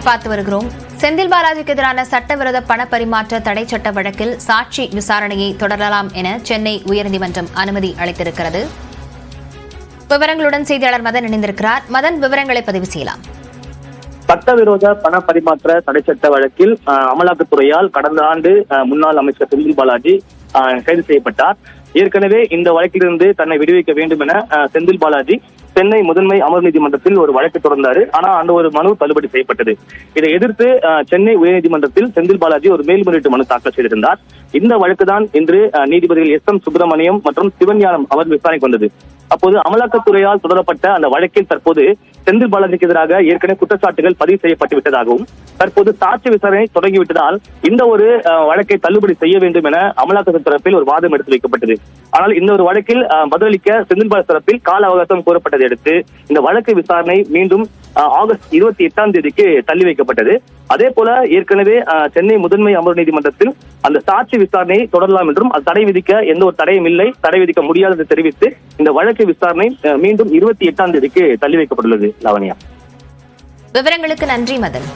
பார்த்து வருகிறோம். செந்தில் பாலாஜிக்கு எதிரான சட்டவிரோத பண பரிமாற்ற தடை சட்ட வழக்கில் சாட்சி விசாரணையை தொடரலாம் என சென்னை உயர்நீதிமன்றம் அனுமதி அளித்திருக்கிறது. விவரங்களுடன் செய்தியாளர் மதன் இணைந்திருக்கிறார். மதன், விவரங்களை பதிவு செய்யலாம். சட்டவிரோத பண பரிமாற்ற தடை சட்ட வழக்கில் அமலாக்கத்துறையால் கடந்த ஆண்டு முன்னாள் அமைச்சர் செந்தில் பாலாஜி கைது செய்யப்பட்டார். ஏற்கனவே இந்த வழக்கிலிருந்து தன்னை விடுவிக்க வேண்டும் என செந்தில் பாலாஜி சென்னை முதன்மை அமர்வு நீதிமன்றத்தில் ஒரு வழக்கு தொடர்ந்தார். ஆனா அந்த ஒரு மனு தள்ளுபடி செய்யப்பட்டது. இதை எதிர்த்து சென்னை உயர்நீதிமன்றத்தில் செந்தில் பாலாஜி ஒரு மேல்முறையீட்டு மனு தாக்கல் செய்திருந்தார். இந்த வழக்குதான் இன்று நீதிபதிகள் எஸ்.எம். சுப்பிரமணியம் மற்றும் சிவஞானம் அமர்வு விசாரணைக்கு வந்தது. அப்போது அமலாக்கத்துறையால் தொடரப்பட்ட அந்த வழக்கில் தற்போது செந்தில் பாலாஜிக்கு எதிராக ஏற்கனவே குற்றச்சாட்டுகள் பதிவு செய்யப்பட்டு விட்டதாகவும் தற்போது சாட்சி விசாரணை தொடங்கிவிட்டதால் இந்த ஒரு வழக்கை தள்ளுபடி செய்ய வேண்டும் என அமலாக்கத்துறை தரப்பில் ஒரு வாதம் எடுத்து வைக்கப்பட்டது. ஆனால் இந்த ஒரு வழக்கில் பதிலளிக்க செந்தில் பாலாஜி தரப்பில் கால அவகாசம் கோரப்பட்டதை அடுத்து இந்த வழக்கு விசாரணை மீண்டும் ஆகஸ்ட் 28ஆம் தேதிக்கு தள்ளி வைக்கப்பட்டது. அதே போல ஏற்கனவே சென்னை முதன்மை அமர்வு நீதிமன்றத்தில் அந்த சாட்சி விசாரணையை தொடரலாம் என்றும் அது தடை விதிக்க எந்த ஒரு தடையும் இல்லை, தடை விதிக்க முடியாது என்று தெரிவித்து இந்த வழக்கு விசாரணை மீண்டும் 28ஆம் தேதிக்கு தள்ளி வைக்கப்பட்டுள்ளது. லாவண்யா, விவரங்களுக்கு நன்றி மதன்.